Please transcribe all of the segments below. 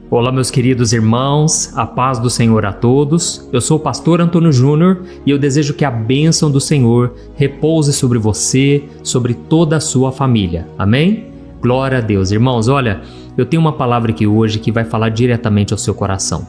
Olá, meus queridos irmãos, a paz do Senhor a todos. Eu sou o pastor Antônio Júnior e eu desejo que a bênção do Senhor repouse sobre você, sobre toda a sua família. Amém? Glória a Deus. Irmãos, olha, eu tenho uma palavra aqui hoje que vai falar diretamente ao seu coração.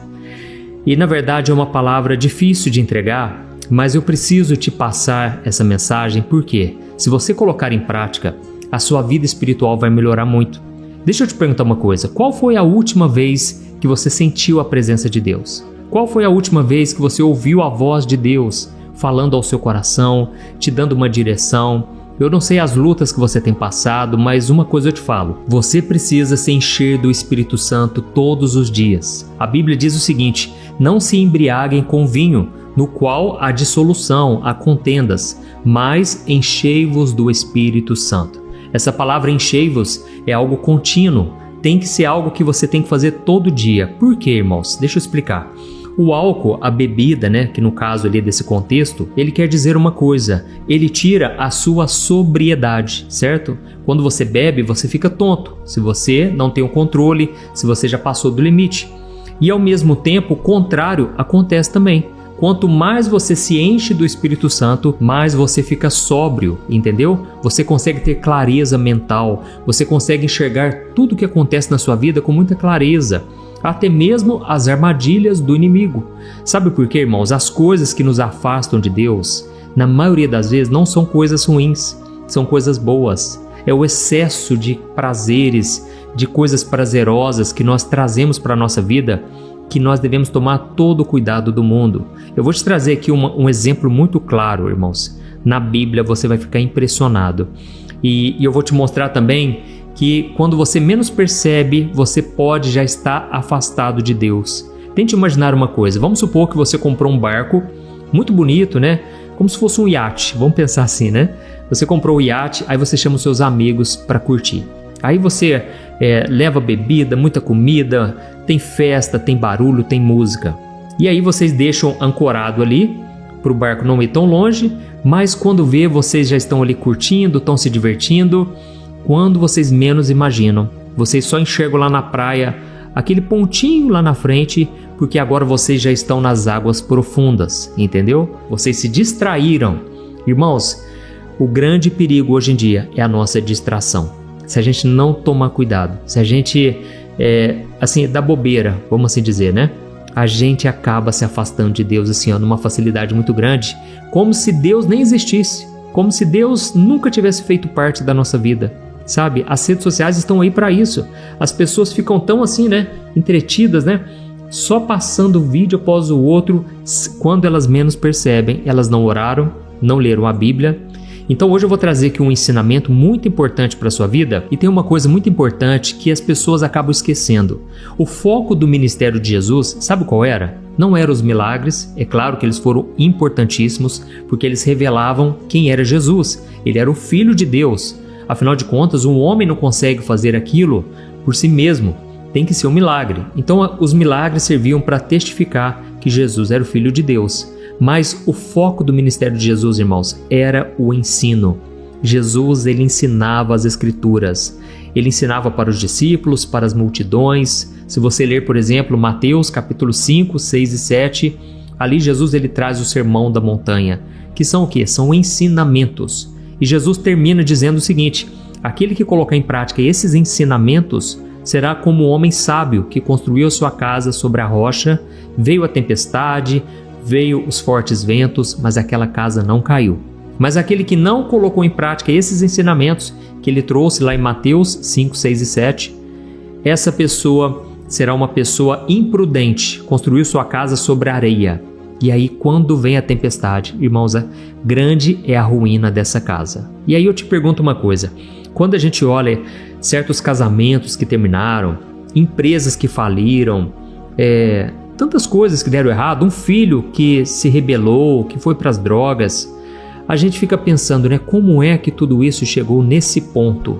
E na verdade é uma palavra difícil de entregar, mas eu preciso te passar essa mensagem porque, se você colocar em prática, a sua vida espiritual vai melhorar muito. Deixa eu te perguntar uma coisa, qual foi a última vez que você sentiu a presença de Deus? Qual foi a última vez que você ouviu a voz de Deus falando ao seu coração, te dando uma direção? Eu não sei as lutas que você tem passado, mas uma coisa eu te falo, você precisa se encher do Espírito Santo todos os dias. A Bíblia diz o seguinte, não se embriaguem com vinho, no qual há dissolução, há contendas, mas enchei-vos do Espírito Santo. Essa palavra enchei-vos é algo contínuo, tem que ser algo que você tem que fazer todo dia. Por quê, irmãos? Deixa eu explicar. O álcool, a bebida, que no caso ali desse contexto, ele quer dizer uma coisa, ele tira a sua sobriedade, certo? Quando você bebe, você fica tonto, se você não tem o controle, se você já passou do limite. E ao mesmo tempo, o contrário acontece também. Quanto mais você se enche do Espírito Santo, mais você fica sóbrio, entendeu? Você consegue ter clareza mental, você consegue enxergar tudo o que acontece na sua vida com muita clareza, até mesmo as armadilhas do inimigo. Sabe por quê, irmãos? As coisas que nos afastam de Deus, na maioria das vezes, não são coisas ruins, são coisas boas. É o excesso de prazeres, de coisas prazerosas que nós trazemos para a nossa vida, que nós devemos tomar todo o cuidado do mundo. Eu vou te trazer aqui um exemplo muito claro, irmãos. Na Bíblia você vai ficar impressionado. E eu vou te mostrar também que quando você menos percebe, você pode já estar afastado de Deus. Tente imaginar uma coisa. Vamos supor que você comprou um barco muito bonito, como se fosse um iate. Vamos pensar assim, Você comprou o iate, aí você chama os seus amigos para curtir. Aí você leva bebida, muita comida, tem festa, tem barulho, tem música. E aí vocês deixam ancorado ali, para o barco não ir tão longe, mas quando vê, vocês já estão ali curtindo, estão se divertindo. Quando vocês menos imaginam, vocês só enxergam lá na praia, aquele pontinho lá na frente, porque agora vocês já estão nas águas profundas, entendeu? Vocês se distraíram. Irmãos, o grande perigo hoje em dia é a nossa distração. Se a gente não tomar cuidado, se a gente, dá bobeira, vamos assim dizer, a gente acaba se afastando de Deus, assim, numa facilidade muito grande, como se Deus nem existisse, como se Deus nunca tivesse feito parte da nossa vida, sabe? As redes sociais estão aí para isso, as pessoas ficam tão assim, entretidas, só passando vídeo após o outro, quando elas menos percebem, elas não oraram, não leram a Bíblia. Então hoje eu vou trazer aqui um ensinamento muito importante para a sua vida e tem uma coisa muito importante que as pessoas acabam esquecendo. O foco do ministério de Jesus, sabe qual era? Não eram os milagres, é claro que eles foram importantíssimos porque eles revelavam quem era Jesus. Ele era o Filho de Deus. Afinal de contas, um homem não consegue fazer aquilo por si mesmo. Tem que ser um milagre. Então os milagres serviam para testificar que Jesus era o Filho de Deus. Mas o foco do ministério de Jesus, irmãos, era o ensino. Jesus, ele ensinava as Escrituras. Ele ensinava para os discípulos, para as multidões. Se você ler, por exemplo, Mateus capítulo 5, 6 e 7, ali Jesus ele traz o sermão da montanha, que são o quê? São ensinamentos. E Jesus termina dizendo o seguinte, aquele que colocar em prática esses ensinamentos será como um homem sábio que construiu a sua casa sobre a rocha, veio a tempestade, veio os fortes ventos, mas aquela casa não caiu. Mas aquele que não colocou em prática esses ensinamentos que ele trouxe lá em Mateus 5, 6 e 7, essa pessoa será uma pessoa imprudente, construiu sua casa sobre a areia. E aí quando vem a tempestade, irmãos, grande é a ruína dessa casa. E aí eu te pergunto uma coisa, quando a gente olha certos casamentos que terminaram, empresas que faliram, tantas coisas que deram errado, um filho que se rebelou, que foi para as drogas, a gente fica pensando, como é que tudo isso chegou nesse ponto?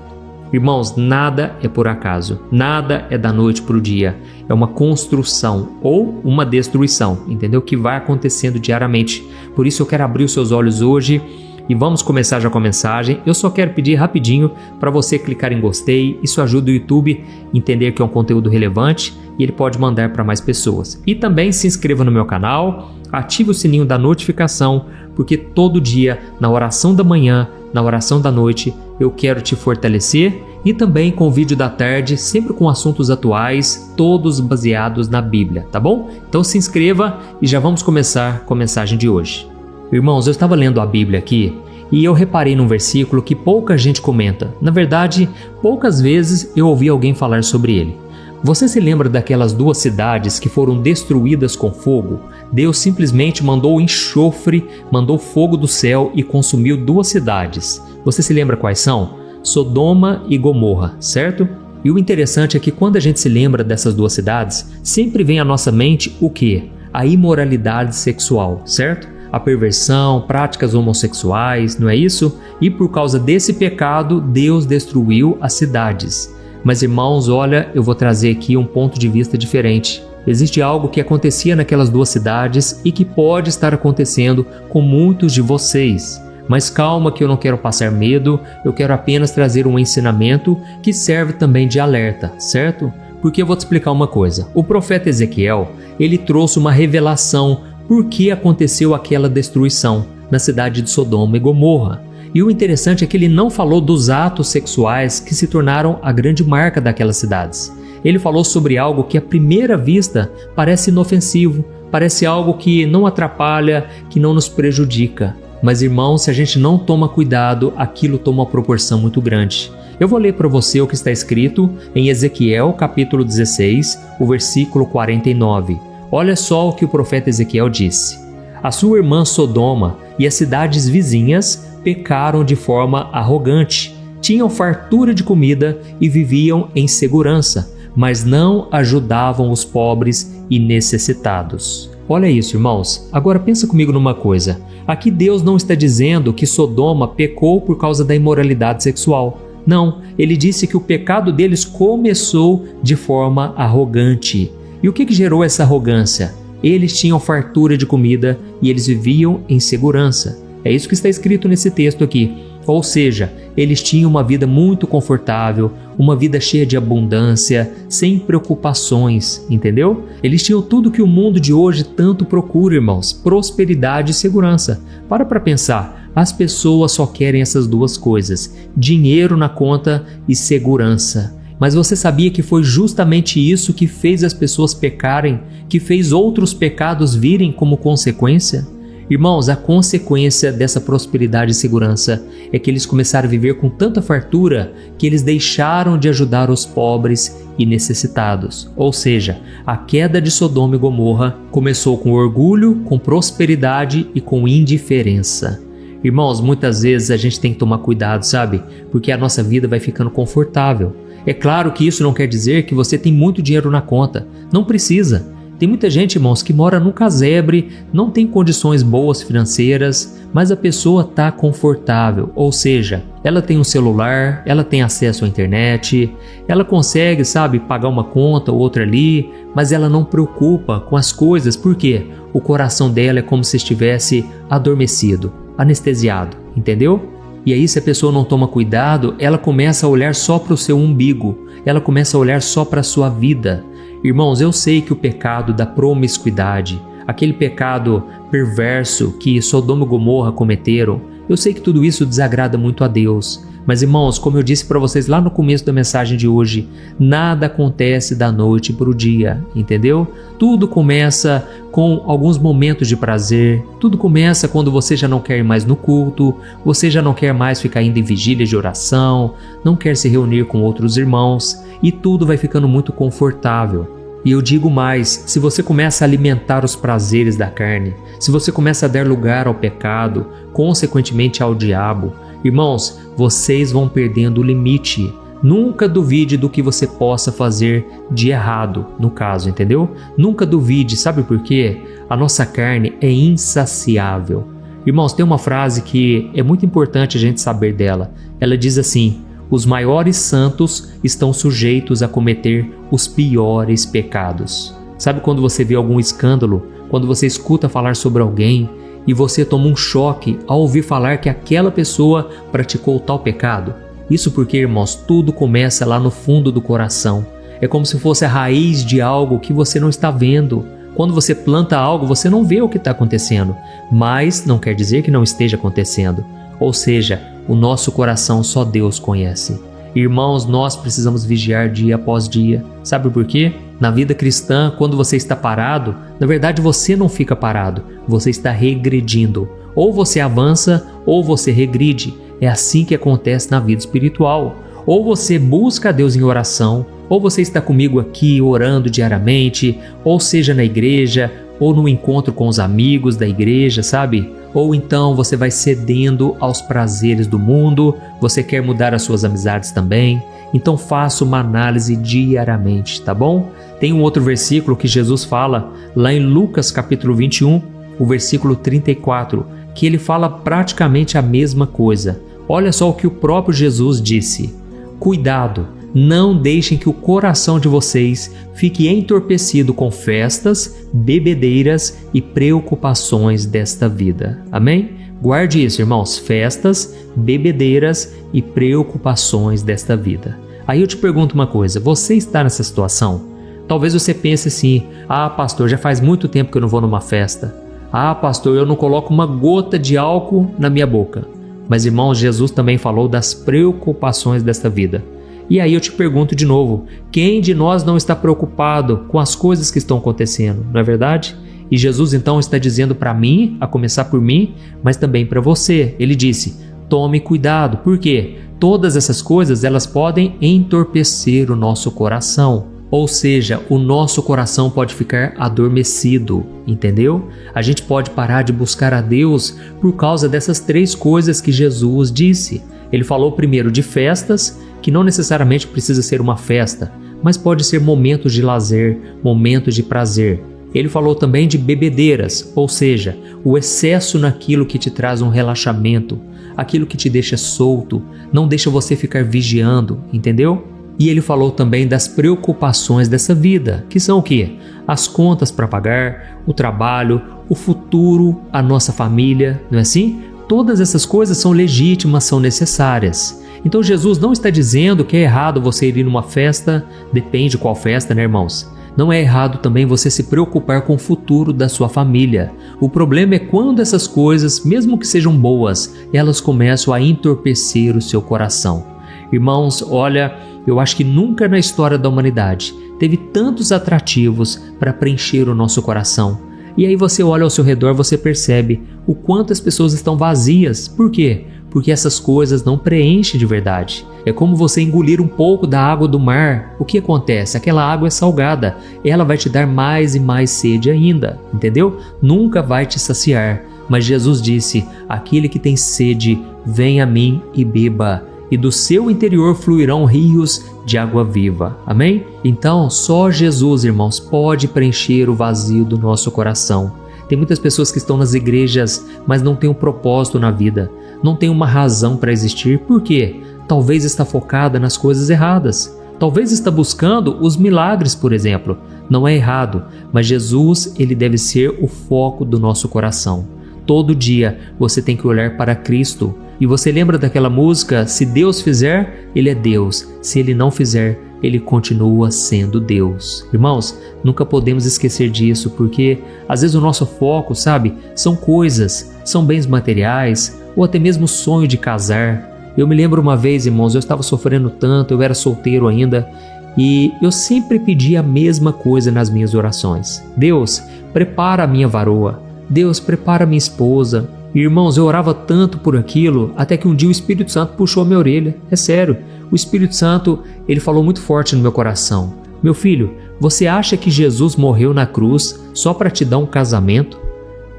Irmãos, nada é por acaso, nada é da noite para o dia, é uma construção ou uma destruição, entendeu? Que vai acontecendo diariamente. Por isso eu quero abrir os seus olhos hoje e vamos começar já com a mensagem. Eu só quero pedir rapidinho para você clicar em gostei, isso ajuda o YouTube a entender que é um conteúdo relevante. e ele pode mandar para mais pessoas. E também se inscreva no meu canal, ative o sininho da notificação, porque todo dia, na oração da manhã, na oração da noite, eu quero te fortalecer, e também com o vídeo da tarde, sempre com assuntos atuais, todos baseados na Bíblia, tá bom? Então se inscreva e já vamos começar com a mensagem de hoje. Irmãos, eu estava lendo a Bíblia aqui e eu reparei num versículo que pouca gente comenta. Na verdade, poucas vezes eu ouvi alguém falar sobre ele. Você se lembra daquelas 2 cidades que foram destruídas com fogo? Deus simplesmente mandou enxofre, mandou fogo do céu e consumiu 2 cidades. Você se lembra quais são? Sodoma e Gomorra, certo? E o interessante é que quando a gente se lembra dessas 2 cidades, sempre vem à nossa mente o quê? A imoralidade sexual, certo? A perversão, práticas homossexuais, não é isso? E por causa desse pecado, Deus destruiu as cidades. Mas irmãos, olha, eu vou trazer aqui um ponto de vista diferente. Existe algo que acontecia naquelas 2 cidades e que pode estar acontecendo com muitos de vocês. Mas calma que eu não quero passar medo, eu quero apenas trazer um ensinamento que serve também de alerta, certo? Porque eu vou te explicar uma coisa. O profeta Ezequiel, ele trouxe uma revelação por que aconteceu aquela destruição na cidade de Sodoma e Gomorra. E o interessante é que ele não falou dos atos sexuais que se tornaram a grande marca daquelas cidades. Ele falou sobre algo que à primeira vista parece inofensivo, parece algo que não atrapalha, que não nos prejudica. Mas irmãos, se a gente não toma cuidado, aquilo toma uma proporção muito grande. Eu vou ler para você o que está escrito em Ezequiel capítulo 16, o versículo 49. Olha só o que o profeta Ezequiel disse. A sua irmã Sodoma e as cidades vizinhas pecaram de forma arrogante, tinham fartura de comida e viviam em segurança, mas não ajudavam os pobres e necessitados. Olha isso, irmãos. Agora pensa comigo numa coisa. Aqui Deus não está dizendo que Sodoma pecou por causa da imoralidade sexual. Não, ele disse que o pecado deles começou de forma arrogante. E o que gerou essa arrogância? Eles tinham fartura de comida e eles viviam em segurança. É isso que está escrito nesse texto aqui. Ou seja, eles tinham uma vida muito confortável, uma vida cheia de abundância, sem preocupações, entendeu? Eles tinham tudo que o mundo de hoje tanto procura, irmãos, prosperidade e segurança. Para pensar, as pessoas só querem essas 2 coisas, dinheiro na conta e segurança. Mas você sabia que foi justamente isso que fez as pessoas pecarem, que fez outros pecados virem como consequência? Irmãos, a consequência dessa prosperidade e segurança é que eles começaram a viver com tanta fartura que eles deixaram de ajudar os pobres e necessitados. Ou seja, a queda de Sodoma e Gomorra começou com orgulho, com prosperidade e com indiferença. Irmãos, muitas vezes a gente tem que tomar cuidado, sabe? Porque a nossa vida vai ficando confortável. É claro que isso não quer dizer que você tem muito dinheiro na conta. Não precisa. Tem muita gente, irmãos, que mora num casebre, não tem condições boas financeiras, mas a pessoa está confortável, ou seja, ela tem um celular, ela tem acesso à internet, ela consegue, sabe, pagar uma conta ou outra ali, mas ela não preocupa com as coisas, porque o coração dela é como se estivesse adormecido, anestesiado, entendeu? E aí, se a pessoa não toma cuidado, ela começa a olhar só para o seu umbigo, ela começa a olhar só para a sua vida. Irmãos, eu sei que o pecado da promiscuidade, aquele pecado perverso que Sodoma e Gomorra cometeram, eu sei que tudo isso desagrada muito a Deus. Mas irmãos, como eu disse para vocês lá no começo da mensagem de hoje, nada acontece da noite para o dia, entendeu? Tudo começa com alguns momentos de prazer, tudo começa quando você já não quer ir mais no culto, você já não quer mais ficar indo em vigílias de oração, não quer se reunir com outros irmãos e tudo vai ficando muito confortável. E eu digo mais, se você começa a alimentar os prazeres da carne, se você começa a dar lugar ao pecado, consequentemente ao diabo, irmãos, vocês vão perdendo o limite. Nunca duvide do que você possa fazer de errado, no caso, entendeu? Nunca duvide, sabe por quê? A nossa carne é insaciável. Irmãos, tem uma frase que é muito importante a gente saber dela. Ela diz assim: os maiores santos estão sujeitos a cometer os piores pecados. Sabe quando você vê algum escândalo, quando você escuta falar sobre alguém e você toma um choque ao ouvir falar que aquela pessoa praticou tal pecado? Isso porque, irmãos, tudo começa lá no fundo do coração. É como se fosse a raiz de algo que você não está vendo. Quando você planta algo, você não vê o que está acontecendo, mas não quer dizer que não esteja acontecendo. Ou seja, o nosso coração só Deus conhece. Irmãos, nós precisamos vigiar dia após dia. Sabe por quê? Na vida cristã, quando você está parado, na verdade você não fica parado, você está regredindo. Ou você avança, ou você regride. É assim que acontece na vida espiritual. Ou você busca a Deus em oração, ou você está comigo aqui orando diariamente, ou seja na igreja, ou no encontro com os amigos da igreja, sabe? Ou então você vai cedendo aos prazeres do mundo, você quer mudar as suas amizades também. Então faça uma análise diariamente, tá bom? Tem um outro versículo que Jesus fala lá em Lucas capítulo 21, o versículo 34, que ele fala praticamente a mesma coisa. Olha só o que o próprio Jesus disse: cuidado, não deixem que o coração de vocês fique entorpecido com festas, bebedeiras e preocupações desta vida. Amém? Guarde isso, irmãos, festas, bebedeiras e preocupações desta vida. Aí eu te pergunto uma coisa, você está nessa situação? Talvez você pense assim: ah, pastor, já faz muito tempo que eu não vou numa festa. Ah, pastor, eu não coloco uma gota de álcool na minha boca. Mas, irmãos, Jesus também falou das preocupações desta vida. E aí eu te pergunto de novo, quem de nós não está preocupado com as coisas que estão acontecendo, não é verdade? E Jesus então está dizendo para mim, a começar por mim, mas também para você. Ele disse: tome cuidado, por quê? Todas essas coisas, elas podem entorpecer o nosso coração. Ou seja, o nosso coração pode ficar adormecido, entendeu? A gente pode parar de buscar a Deus por causa dessas três coisas que Jesus disse. Ele falou primeiro de festas, que não necessariamente precisa ser uma festa, mas pode ser momentos de lazer, momentos de prazer. Ele falou também de bebedeiras, ou seja, o excesso naquilo que te traz um relaxamento, aquilo que te deixa solto, não deixa você ficar vigiando, entendeu? E ele falou também das preocupações dessa vida, que são o quê? As contas para pagar, o trabalho, o futuro, a nossa família, não é assim? Todas essas coisas são legítimas, são necessárias. Então Jesus não está dizendo que é errado você ir numa festa, depende qual festa, né, irmãos? Não é errado também você se preocupar com o futuro da sua família. O problema é quando essas coisas, mesmo que sejam boas, elas começam a entorpecer o seu coração. Irmãos, olha, eu acho que nunca na história da humanidade teve tantos atrativos para preencher o nosso coração. E aí você olha ao seu redor, você percebe o quanto as pessoas estão vazias. Por quê? Porque essas coisas não preenchem de verdade. É como você engolir um pouco da água do mar. O que acontece? Aquela água é salgada. Ela vai te dar mais e mais sede ainda, entendeu? Nunca vai te saciar. Mas Jesus disse: aquele que tem sede, vem a mim e beba. E do seu interior fluirão rios de água viva. Amém? Então, só Jesus, irmãos, pode preencher o vazio do nosso coração. Tem muitas pessoas que estão nas igrejas, mas não têm um propósito na vida, não tem uma razão para existir. Por quê? Talvez está focada nas coisas erradas. Talvez está buscando os milagres, por exemplo. Não é errado, mas Jesus, ele deve ser o foco do nosso coração. Todo dia você tem que olhar para Cristo. E você lembra daquela música? Se Deus fizer, Ele é Deus. Se Ele não fizer, Ele continua sendo Deus. Irmãos, nunca podemos esquecer disso, porque às vezes o nosso foco, sabe, são coisas, são bens materiais, ou até mesmo o sonho de casar. Eu me lembro uma vez, irmãos, eu estava sofrendo tanto, eu era solteiro ainda, e eu sempre pedi a mesma coisa nas minhas orações. Deus, prepara a minha varoa. Deus, prepara a minha esposa. E, irmãos, eu orava tanto por aquilo, até que um dia o Espírito Santo puxou a minha orelha. É sério, o Espírito Santo, ele falou muito forte no meu coração: meu filho, você acha que Jesus morreu na cruz só para te dar um casamento?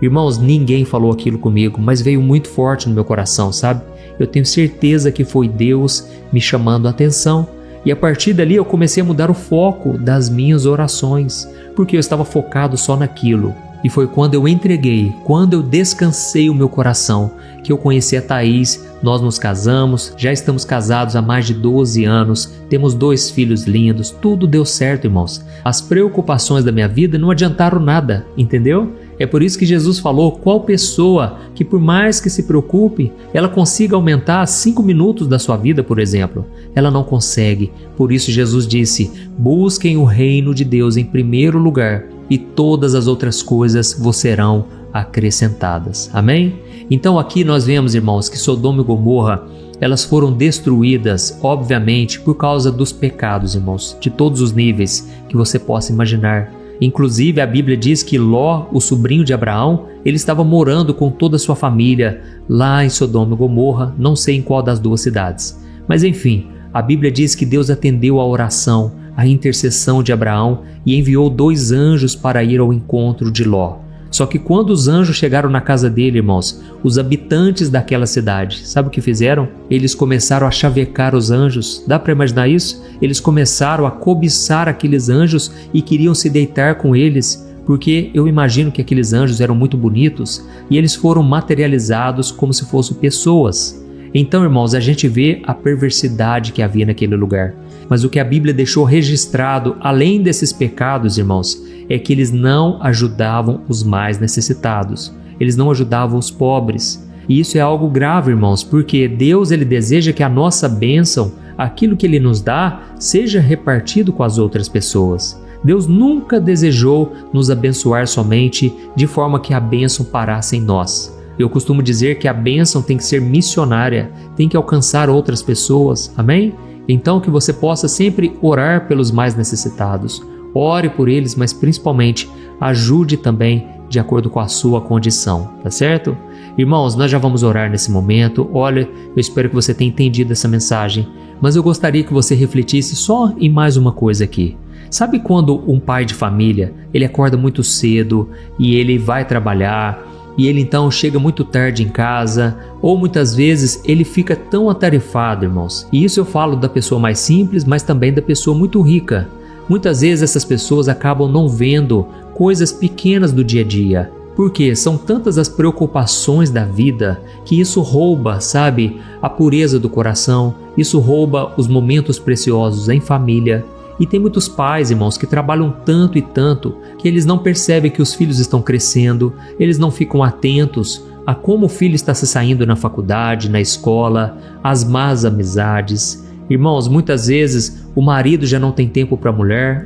Irmãos, ninguém falou aquilo comigo, mas veio muito forte no meu coração, sabe? Eu tenho certeza que foi Deus me chamando a atenção. E a partir dali eu comecei a mudar o foco das minhas orações, porque eu estava focado só naquilo. E foi quando eu entreguei, quando eu descansei o meu coração, que eu conheci a Thaís, nós nos casamos, já estamos casados há mais de 12 anos, temos 2 filhos lindos, tudo deu certo, irmãos. As preocupações da minha vida não adiantaram nada, entendeu? É por isso que Jesus falou: qual pessoa que, por mais que se preocupe, ela consiga aumentar 5 minutos da sua vida, por exemplo? Ela não consegue. Por isso Jesus disse: busquem o reino de Deus em primeiro lugar e todas as outras coisas vos serão acrescentadas. Amém? Então aqui nós vemos, irmãos, que Sodoma e Gomorra, elas foram destruídas, obviamente, por causa dos pecados, irmãos, de todos os níveis que você possa imaginar. Inclusive, a Bíblia diz que Ló, o sobrinho de Abraão, ele estava morando com toda a sua família lá em Sodoma e Gomorra, não sei em qual das duas cidades. Mas enfim, a Bíblia diz que Deus atendeu a oração, a intercessão de Abraão e enviou 2 anjos para ir ao encontro de Ló. Só que quando os anjos chegaram na casa dele, irmãos, os habitantes daquela cidade, sabe o que fizeram? Eles começaram a chavecar os anjos. Dá para imaginar isso? Eles começaram a cobiçar aqueles anjos e queriam se deitar com eles, porque eu imagino que aqueles anjos eram muito bonitos e eles foram materializados como se fossem pessoas. Então, irmãos, a gente vê a perversidade que havia naquele lugar. Mas o que a Bíblia deixou registrado, além desses pecados, irmãos, é que eles não ajudavam os mais necessitados. Eles não ajudavam os pobres. E isso é algo grave, irmãos, porque Deus, ele deseja que a nossa bênção, aquilo que ele nos dá, seja repartido com as outras pessoas. Deus nunca desejou nos abençoar somente de forma que a bênção parasse em nós. Eu costumo dizer que a bênção tem que ser missionária, tem que alcançar outras pessoas. Amém? Então que você possa sempre orar pelos mais necessitados. Ore por eles, mas principalmente ajude também de acordo com a sua condição, tá certo? Irmãos, nós já vamos orar nesse momento. Olha, eu espero que você tenha entendido essa mensagem, mas eu gostaria que você refletisse só em mais uma coisa aqui. Sabe quando um pai de família, ele acorda muito cedo e ele vai trabalhar, e ele então chega muito tarde em casa, ou muitas vezes ele fica tão atarefado, irmãos. E isso eu falo da pessoa mais simples, mas também da pessoa muito rica. Muitas vezes essas pessoas acabam não vendo coisas pequenas do dia a dia, porque são tantas as preocupações da vida que isso rouba, sabe, a pureza do coração, isso rouba os momentos preciosos em família. E tem muitos pais, irmãos, que trabalham tanto e tanto que eles não percebem que os filhos estão crescendo, eles não ficam atentos a como o filho está se saindo na faculdade, na escola, as más amizades. Irmãos, muitas vezes o marido já não tem tempo para a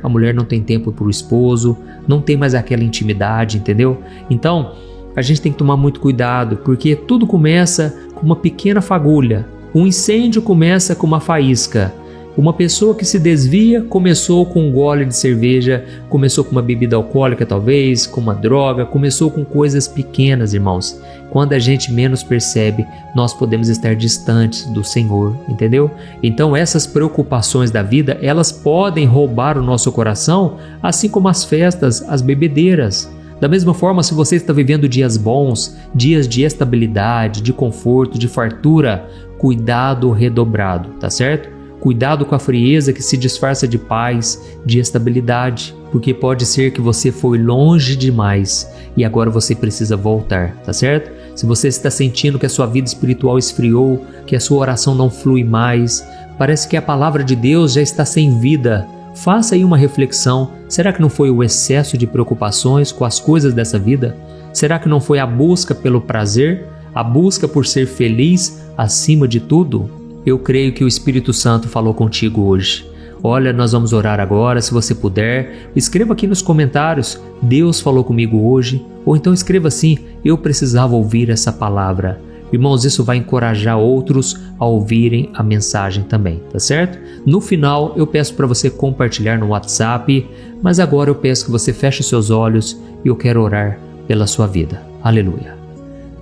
mulher não tem tempo para o esposo, não tem mais aquela intimidade, entendeu? Então, a gente tem que tomar muito cuidado, porque tudo começa com uma pequena fagulha. Um incêndio começa com uma faísca. Uma pessoa que se desvia começou com um gole de cerveja, começou com uma bebida alcoólica talvez, com uma droga, começou com coisas pequenas, irmãos. Quando a gente menos percebe, nós podemos estar distantes do Senhor, entendeu? Então essas preocupações da vida, elas podem roubar o nosso coração, assim como as festas, as bebedeiras. Da mesma forma, se você está vivendo dias bons, dias de estabilidade, de conforto, de fartura, cuidado redobrado, tá certo? Cuidado com a frieza que se disfarça de paz, de estabilidade, porque pode ser que você foi longe demais e agora você precisa voltar, tá certo? Se você está sentindo que a sua vida espiritual esfriou, que a sua oração não flui mais, parece que a palavra de Deus já está sem vida, faça aí uma reflexão. Será que não foi o excesso de preocupações com as coisas dessa vida? Será que não foi a busca pelo prazer, a busca por ser feliz acima de tudo? Eu creio que o Espírito Santo falou contigo hoje. Olha, nós vamos orar agora, se você puder, escreva aqui nos comentários, Deus falou comigo hoje, ou então escreva assim, eu precisava ouvir essa palavra. Irmãos, isso vai encorajar outros a ouvirem a mensagem também, tá certo? No final, eu peço para você compartilhar no WhatsApp, mas agora eu peço que você feche os seus olhos e eu quero orar pela sua vida. Aleluia.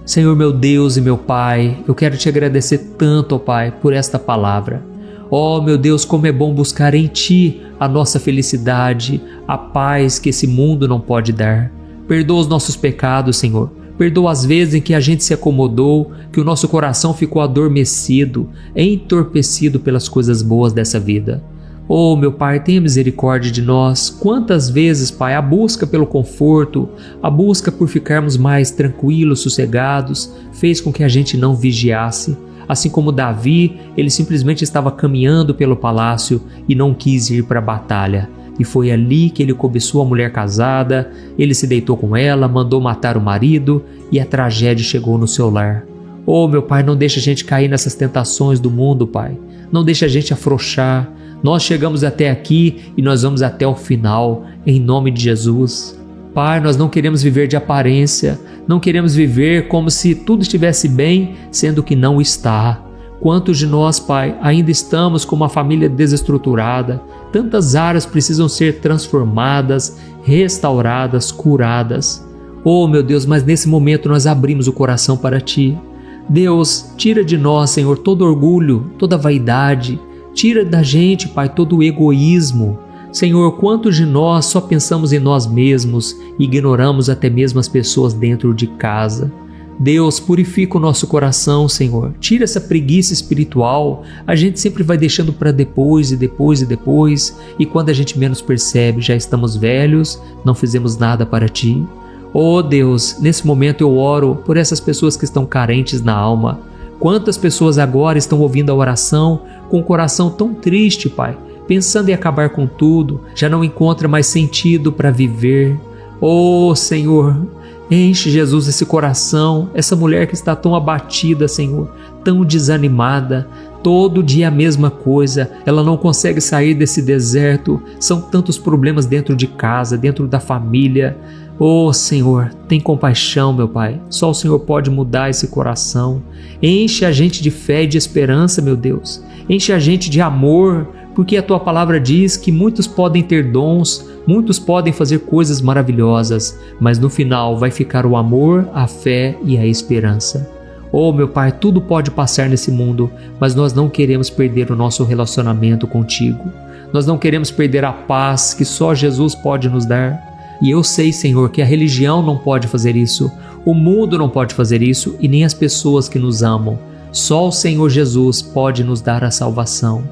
Senhor meu Deus e meu Pai, eu quero te agradecer tanto, ó Pai, por esta palavra. Ó meu Deus, como é bom buscar em Ti a nossa felicidade, a paz que esse mundo não pode dar. Perdoa os nossos pecados, Senhor. Perdoa as vezes em que a gente se acomodou, que o nosso coração ficou adormecido, entorpecido pelas coisas boas dessa vida. Oh, meu Pai, tenha misericórdia de nós. Quantas vezes, Pai, a busca pelo conforto, a busca por ficarmos mais tranquilos, sossegados, fez com que a gente não vigiasse. Assim como Davi, ele simplesmente estava caminhando pelo palácio e não quis ir para a batalha. e foi ali que ele cobiçou a mulher casada, ele se deitou com ela, mandou matar o marido e a tragédia chegou no seu lar. Oh, meu Pai, não deixa a gente cair nessas tentações do mundo, Pai. Não deixa a gente afrouxar. Nós chegamos até aqui e nós vamos até o final, em nome de Jesus. Pai, nós não queremos viver de aparência, não queremos viver como se tudo estivesse bem, sendo que não está. Quantos de nós, Pai, ainda estamos com uma família desestruturada? Tantas áreas precisam ser transformadas, restauradas, curadas. Oh, meu Deus, mas nesse momento nós abrimos o coração para Ti. Deus, tira de nós, Senhor, todo orgulho, toda vaidade. Tira da gente, Pai, todo o egoísmo. Senhor, quantos de nós só pensamos em nós mesmos e ignoramos até mesmo as pessoas dentro de casa? Deus, purifica o nosso coração, Senhor. Tira essa preguiça espiritual. A gente sempre vai deixando para depois e depois e depois. E quando a gente menos percebe, já estamos velhos, não fizemos nada para Ti. Oh Deus, nesse momento eu oro por essas pessoas que estão carentes na alma. Quantas pessoas agora estão ouvindo a oração com o coração tão triste, Pai, pensando em acabar com tudo, já não encontra mais sentido para viver. Oh Senhor, enche, Jesus, esse coração, essa mulher que está tão abatida, Senhor, tão desanimada, todo dia a mesma coisa, ela não consegue sair desse deserto, são tantos problemas dentro de casa, dentro da família. Oh Senhor, tem compaixão, meu Pai, só o Senhor pode mudar esse coração. Enche a gente de fé e de esperança, meu Deus, enche a gente de amor, porque a Tua palavra diz que muitos podem ter dons, muitos podem fazer coisas maravilhosas, mas no final vai ficar o amor, a fé e a esperança. Oh meu Pai, tudo pode passar nesse mundo, mas nós não queremos perder o nosso relacionamento contigo. Nós não queremos perder a paz que só Jesus pode nos dar. E eu sei, Senhor, que a religião não pode fazer isso, o mundo não pode fazer isso e nem as pessoas que nos amam. Só o Senhor Jesus pode nos dar a salvação.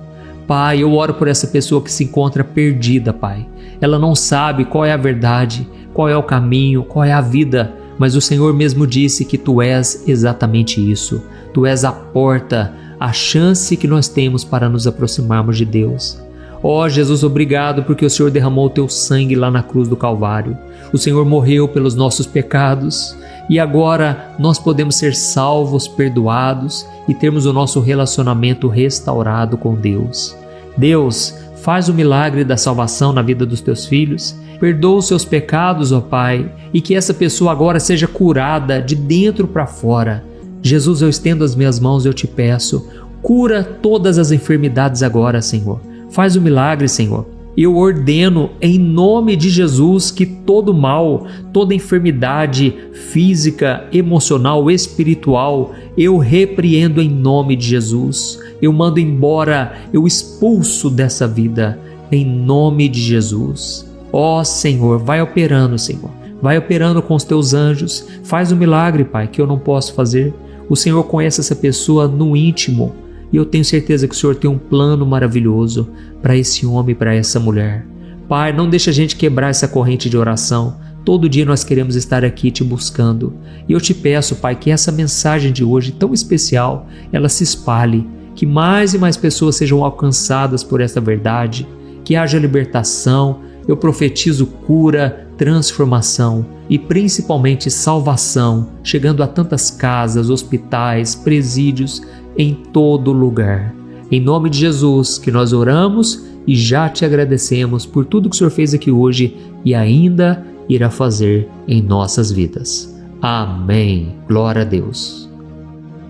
Pai, eu oro por essa pessoa que se encontra perdida, Pai. Ela não sabe qual é a verdade, qual é o caminho, qual é a vida, mas o Senhor mesmo disse que Tu és exatamente isso. Tu és a porta, a chance que nós temos para nos aproximarmos de Deus. Ó Jesus, obrigado porque o Senhor derramou o Teu sangue lá na cruz do Calvário. O Senhor morreu pelos nossos pecados e agora nós podemos ser salvos, perdoados e termos o nosso relacionamento restaurado com Deus. Deus, faz o milagre da salvação na vida dos Teus filhos. Perdoa os seus pecados, ó Pai, e que essa pessoa agora seja curada de dentro para fora. Jesus, eu estendo as minhas mãos e eu Te peço, cura todas as enfermidades agora, Senhor. Faz o milagre, Senhor. Eu ordeno em nome de Jesus que todo mal, toda enfermidade física, emocional, espiritual, eu repreendo em nome de Jesus. Eu mando embora, eu expulso dessa vida em nome de Jesus. Ó Senhor, vai operando, Senhor. Vai operando com os Teus anjos. Faz o milagre, Pai, que eu não posso fazer. O Senhor conhece essa pessoa no íntimo. E eu tenho certeza que o Senhor tem um plano maravilhoso para esse homem e para essa mulher. Pai, não deixa a gente quebrar essa corrente de oração. Todo dia nós queremos estar aqui Te buscando. E eu Te peço, Pai, que essa mensagem de hoje tão especial, ela se espalhe. Que mais e mais pessoas sejam alcançadas por essa verdade. Que haja libertação. Eu profetizo cura, transformação e principalmente salvação, chegando a tantas casas, hospitais, presídios, em todo lugar. Em nome de Jesus que nós oramos e já Te agradecemos por tudo que o Senhor fez aqui hoje e ainda irá fazer em nossas vidas. Amém. Glória a Deus.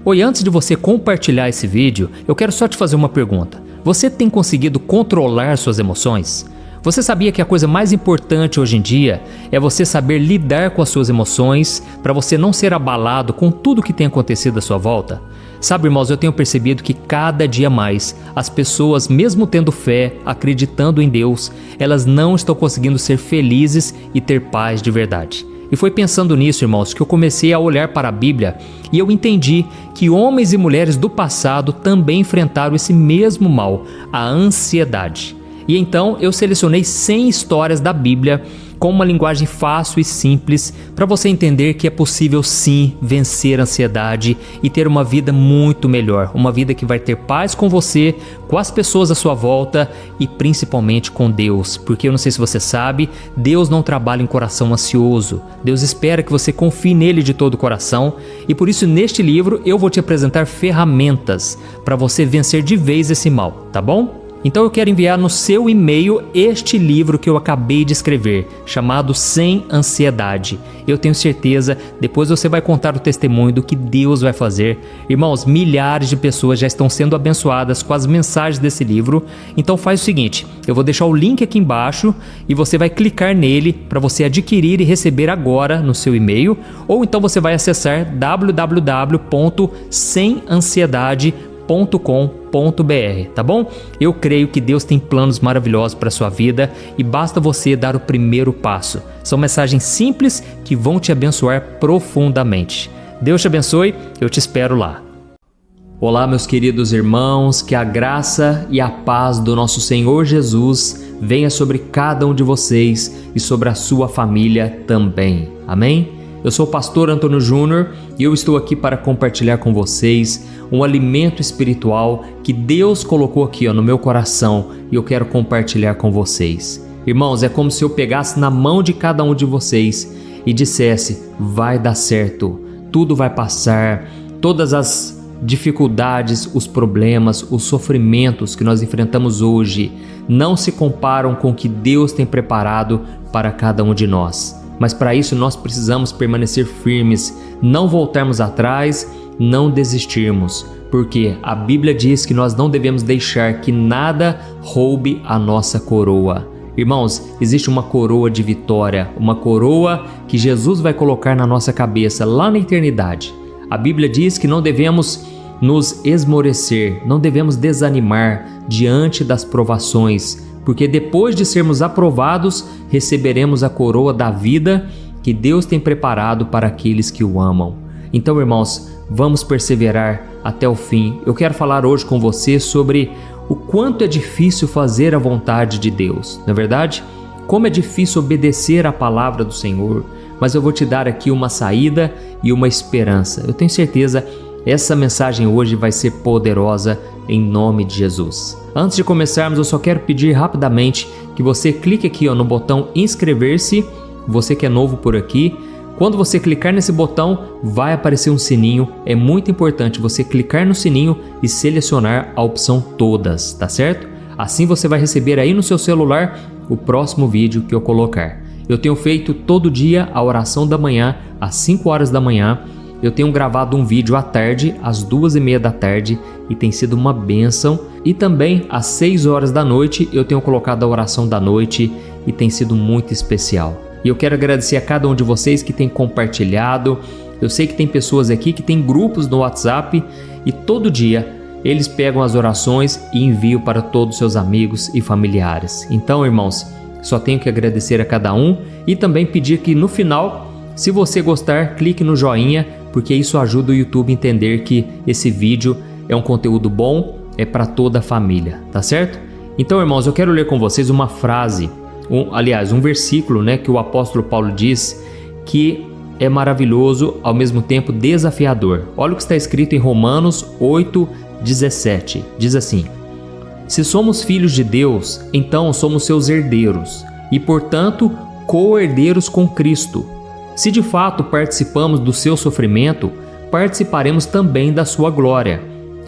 Oi, antes de você compartilhar esse vídeo, eu quero só te fazer uma pergunta. Você tem conseguido controlar suas emoções? Você sabia que a coisa mais importante hoje em dia é você saber lidar com as suas emoções para você não ser abalado com tudo que tem acontecido à sua volta? Sabe, irmãos, eu tenho percebido que cada dia mais as pessoas, mesmo tendo fé, acreditando em Deus, elas não estão conseguindo ser felizes e ter paz de verdade. E foi pensando nisso, irmãos, que eu comecei a olhar para a Bíblia e eu entendi que homens e mulheres do passado também enfrentaram esse mesmo mal, a ansiedade. E então eu selecionei 100 histórias da Bíblia com uma linguagem fácil e simples para você entender que é possível sim vencer a ansiedade e ter uma vida muito melhor, uma vida que vai ter paz com você, com as pessoas à sua volta e principalmente com Deus, porque eu não sei se você sabe, Deus não trabalha em coração ansioso, Deus espera que você confie nele de todo o coração e por isso neste livro eu vou te apresentar ferramentas para você vencer de vez esse mal, tá bom? Então eu quero enviar no seu e-mail este livro que eu acabei de escrever, chamado Sem Ansiedade. Eu tenho certeza, depois você vai contar o testemunho do que Deus vai fazer. Irmãos, milhares de pessoas já estão sendo abençoadas com as mensagens desse livro. Então faz o seguinte, eu vou deixar o link aqui embaixo e você vai clicar nele para você adquirir e receber agora no seu e-mail. Ou então você vai acessar www.semansiedade.com.br, tá bom? Eu creio que Deus tem planos maravilhosos para a sua vida e basta você dar o primeiro passo. São mensagens simples que vão te abençoar profundamente. Deus te abençoe, eu te espero lá. Olá, meus queridos irmãos, que a graça e a paz do nosso Senhor Jesus venha sobre cada um de vocês e sobre a sua família também. Amém? Eu sou o pastor Antônio Júnior e eu estou aqui para compartilhar com vocês um alimento espiritual que Deus colocou aqui no meu coração e eu quero compartilhar com vocês. Irmãos, é como se eu pegasse na mão de cada um de vocês e dissesse, vai dar certo, tudo vai passar, todas as dificuldades, os problemas, os sofrimentos que nós enfrentamos hoje não se comparam com o que Deus tem preparado para cada um de nós. Mas para isso nós precisamos permanecer firmes, não voltarmos atrás, não desistirmos, porque a Bíblia diz que nós não devemos deixar que nada roube a nossa coroa. Irmãos, existe uma coroa de vitória, uma coroa que Jesus vai colocar na nossa cabeça lá na eternidade. A Bíblia diz que não devemos nos esmorecer, não devemos desanimar diante das provações, porque depois de sermos aprovados, receberemos a coroa da vida que Deus tem preparado para aqueles que o amam. Então, irmãos, vamos perseverar até o fim. Eu quero falar hoje com você sobre o quanto é difícil fazer a vontade de Deus, não é verdade? Como é difícil obedecer à palavra do Senhor, mas eu vou te dar aqui uma saída e uma esperança. Eu tenho certeza essa mensagem hoje vai ser poderosa em nome de Jesus. Antes de começarmos, eu só quero pedir rapidamente que você clique aqui no botão inscrever-se, você que é novo por aqui. Quando você clicar nesse botão, vai aparecer um sininho. É muito importante você clicar no sininho e selecionar a opção todas, tá certo? Assim você vai receber aí no seu celular o próximo vídeo que eu colocar. Eu tenho feito todo dia a oração da manhã, às 5 horas da manhã. Eu tenho gravado um vídeo à tarde, às 2h30 da tarde, e tem sido uma bênção. E também às 6 horas da noite eu tenho colocado a oração da noite e tem sido muito especial. E eu quero agradecer a cada um de vocês que tem compartilhado. Eu sei que tem pessoas aqui que tem grupos no WhatsApp e todo dia eles pegam as orações e enviam para todos os seus amigos e familiares. Então, irmãos, só tenho que agradecer a cada um e também pedir que no final, se você gostar, clique no joinha, porque isso ajuda o YouTube a entender que esse vídeo é um conteúdo bom, é para toda a família, tá certo? Então, irmãos, eu quero ler com vocês uma frase, um versículo, que o apóstolo Paulo diz que é maravilhoso, ao mesmo tempo desafiador. Olha o que está escrito em Romanos 8:17. Diz assim: se somos filhos de Deus, então somos seus herdeiros e, portanto, co-herdeiros com Cristo. Se de fato participamos do seu sofrimento, participaremos também da sua glória.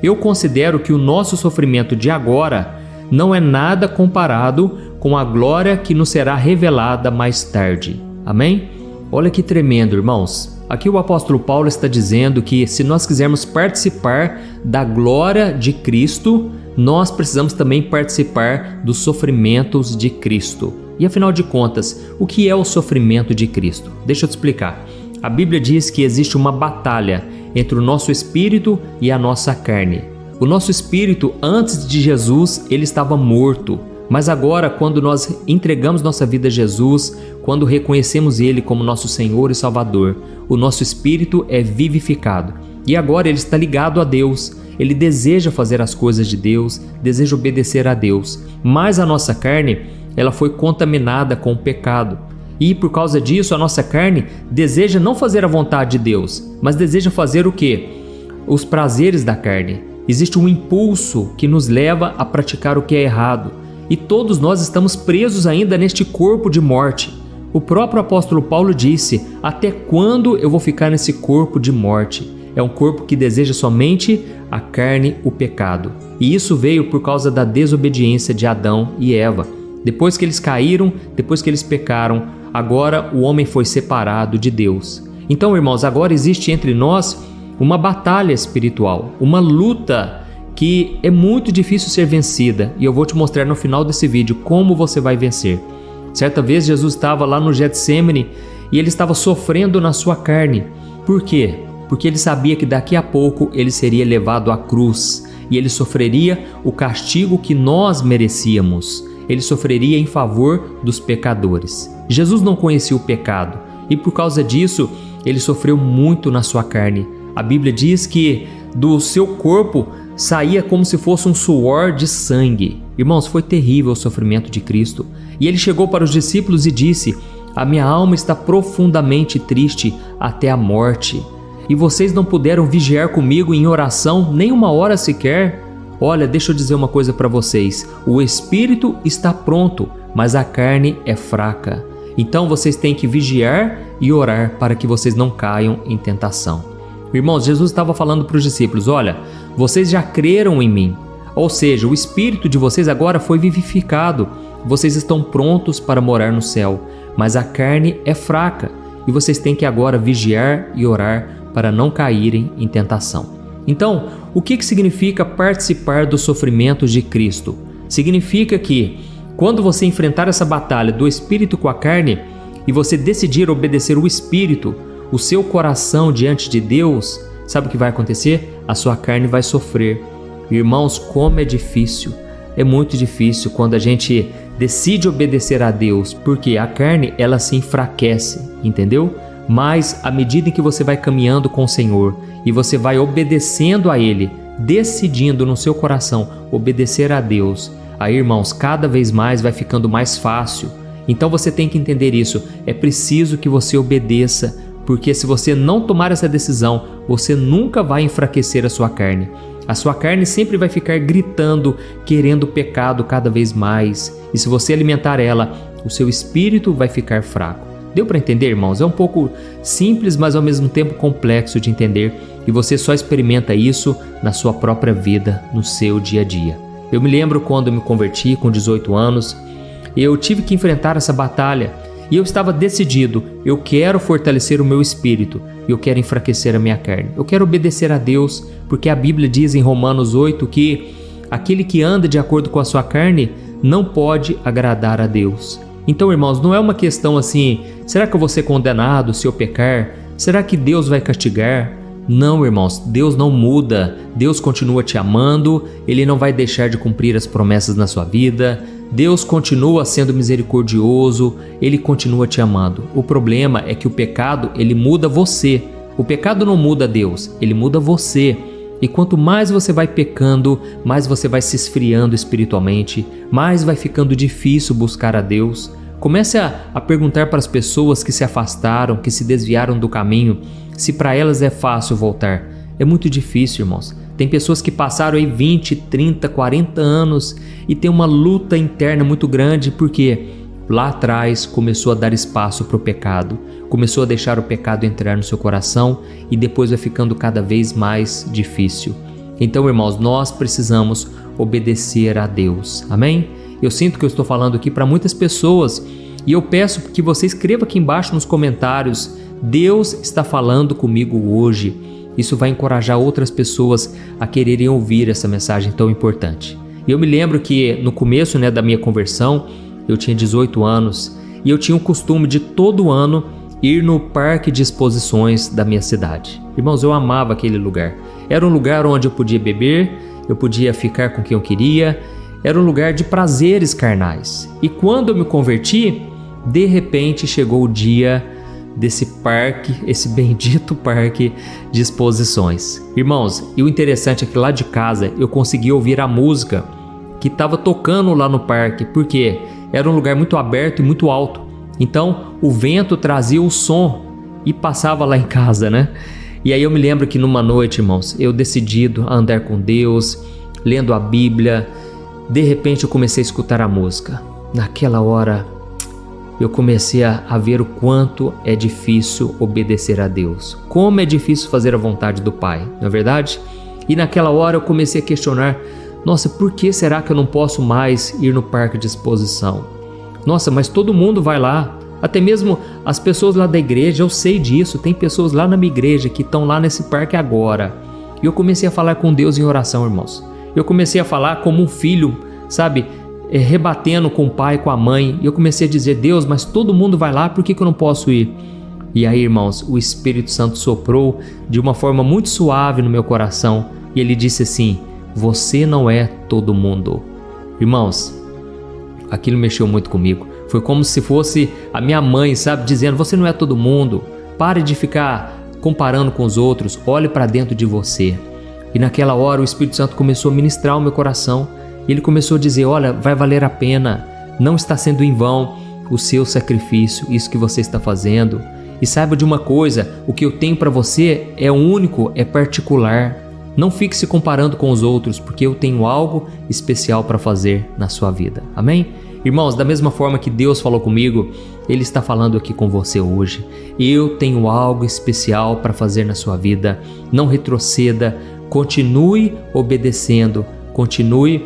Eu considero que o nosso sofrimento de agora não é nada comparado com a glória que nos será revelada mais tarde. Amém? Olha que tremendo, irmãos. Aqui o apóstolo Paulo está dizendo que se nós quisermos participar da glória de Cristo, nós precisamos também participar dos sofrimentos de Cristo. E afinal de contas, o que é o sofrimento de Cristo? Deixa eu te explicar. A Bíblia diz que existe uma batalha entre o nosso espírito e a nossa carne. O nosso espírito, antes de Jesus, ele estava morto. Mas agora, quando nós entregamos nossa vida a Jesus, quando reconhecemos Ele como nosso Senhor e Salvador, o nosso espírito é vivificado. E agora ele está ligado a Deus. Ele deseja fazer as coisas de Deus, deseja obedecer a Deus. Mas a nossa carne, ela foi contaminada com o pecado. E por causa disso, a nossa carne deseja não fazer a vontade de Deus, mas deseja fazer o quê? Os prazeres da carne. Existe um impulso que nos leva a praticar o que é errado. E todos nós estamos presos ainda neste corpo de morte. O próprio apóstolo Paulo disse: até quando eu vou ficar nesse corpo de morte? É um corpo que deseja somente a carne, o pecado. E isso veio por causa da desobediência de Adão e Eva. Depois que eles caíram, depois que eles pecaram, agora o homem foi separado de Deus. Então, irmãos, agora existe entre nós uma batalha espiritual, uma luta que é muito difícil ser vencida. E eu vou te mostrar no final desse vídeo como você vai vencer. Certa vez Jesus estava lá no Getsêmani e ele estava sofrendo na sua carne. Por quê? Porque ele sabia que daqui a pouco ele seria levado à cruz e ele sofreria o castigo que nós merecíamos. Ele sofreria em favor dos pecadores. Jesus não conhecia o pecado e por causa disso ele sofreu muito na sua carne. A Bíblia diz que do seu corpo saía como se fosse um suor de sangue. Irmãos, foi terrível o sofrimento de Cristo. E ele chegou para os discípulos e disse: a minha alma está profundamente triste até a morte. E vocês não puderam vigiar comigo em oração nem uma hora sequer? Olha, deixa eu dizer uma coisa para vocês. O espírito está pronto, mas a carne é fraca. Então vocês têm que vigiar e orar para que vocês não caiam em tentação. Irmãos, Jesus estava falando para os discípulos: olha, vocês já creram em mim. Ou seja, o espírito de vocês agora foi vivificado. Vocês estão prontos para morar no céu, mas a carne é fraca e vocês têm que agora vigiar e orar para não caírem em tentação. Então, o que significa participar dos sofrimentos de Cristo? Significa que, quando você enfrentar essa batalha do espírito com a carne e você decidir obedecer o espírito, o seu coração diante de Deus, sabe o que vai acontecer? A sua carne vai sofrer. Irmãos, como é difícil. É muito difícil quando a gente decide obedecer a Deus, porque a carne ela se enfraquece, entendeu? Mas à medida em que você vai caminhando com o Senhor e você vai obedecendo a Ele, decidindo no seu coração obedecer a Deus, aí, irmãos, cada vez mais vai ficando mais fácil. Então você tem que entender isso. É preciso que você obedeça, porque se você não tomar essa decisão, você nunca vai enfraquecer a sua carne. A sua carne sempre vai ficar gritando, querendo o pecado cada vez mais. E se você alimentar ela, o seu espírito vai ficar fraco. Deu para entender, irmãos? É um pouco simples, mas ao mesmo tempo complexo de entender. E você só experimenta isso na sua própria vida, no seu dia a dia. Eu me lembro quando eu me converti com 18 anos, eu tive que enfrentar essa batalha. E eu estava decidido, eu quero fortalecer o meu espírito, eu quero enfraquecer a minha carne. Eu quero obedecer a Deus, porque a Bíblia diz em Romanos 8 que aquele que anda de acordo com a sua carne não pode agradar a Deus. Então, irmãos, não é uma questão assim, será que eu vou ser condenado se eu pecar? Será que Deus vai castigar? Não, irmãos, Deus não muda, Deus continua te amando, Ele não vai deixar de cumprir as promessas na sua vida, Deus continua sendo misericordioso, Ele continua te amando. O problema é que o pecado, ele muda você. O pecado não muda Deus, ele muda você. E quanto mais você vai pecando, mais você vai se esfriando espiritualmente, mais vai ficando difícil buscar a Deus. Comece a perguntar para as pessoas que se afastaram, que se desviaram do caminho, se para elas é fácil voltar. É muito difícil, irmãos. Tem pessoas que passaram aí 20, 30, 40 anos e tem uma luta interna muito grande porque lá atrás começou a dar espaço para o pecado, começou a deixar o pecado entrar no seu coração e depois vai ficando cada vez mais difícil. Então, irmãos, nós precisamos obedecer a Deus, amém? Eu sinto que eu estou falando aqui para muitas pessoas e eu peço que você escreva aqui embaixo nos comentários: Deus está falando comigo hoje. Isso vai encorajar outras pessoas a quererem ouvir essa mensagem tão importante. E eu me lembro que no começo, da minha conversão, eu tinha 18 anos e eu tinha o costume de todo ano ir no parque de exposições da minha cidade. Irmãos, eu amava aquele lugar. Era um lugar onde eu podia beber, eu podia ficar com quem eu queria, era um lugar de prazeres carnais. E quando eu me converti, de repente chegou o dia desse parque, esse bendito parque de exposições. Irmãos, e o interessante é que lá de casa eu consegui ouvir a música que estava tocando lá no parque, porque era um lugar muito aberto e muito alto. Então o vento trazia o som e passava lá em casa, né? E aí eu me lembro que numa noite, irmãos, eu decidido a andar com Deus, lendo a Bíblia, de repente eu comecei a escutar a música. Naquela hora eu comecei a ver o quanto é difícil obedecer a Deus, como é difícil fazer a vontade do Pai, não é verdade? E naquela hora eu comecei a questionar, nossa, por que será que eu não posso mais ir no parque de exposição? Nossa, mas todo mundo vai lá, até mesmo as pessoas lá da igreja, eu sei disso, tem pessoas lá na minha igreja que estão lá nesse parque agora. E eu comecei a falar com Deus em oração, irmãos. Eu comecei a falar como um filho, sabe, rebatendo com o pai, com a mãe. E eu comecei a dizer, Deus, mas todo mundo vai lá, por que eu não posso ir? E aí, irmãos, o Espírito Santo soprou de uma forma muito suave no meu coração. E ele disse assim, você não é todo mundo. Irmãos, aquilo mexeu muito comigo. Foi como se fosse a minha mãe, sabe, dizendo, você não é todo mundo. Pare de ficar comparando com os outros, olhe para dentro de você. E naquela hora o Espírito Santo começou a ministrar o meu coração. E ele começou a dizer, olha, vai valer a pena. Não está sendo em vão o seu sacrifício, isso que você está fazendo. E saiba de uma coisa, o que eu tenho para você é único, é particular. Não fique se comparando com os outros, porque eu tenho algo especial para fazer na sua vida. Amém? Irmãos, da mesma forma que Deus falou comigo, Ele está falando aqui com você hoje. Eu tenho algo especial para fazer na sua vida. Não retroceda, continue obedecendo, continue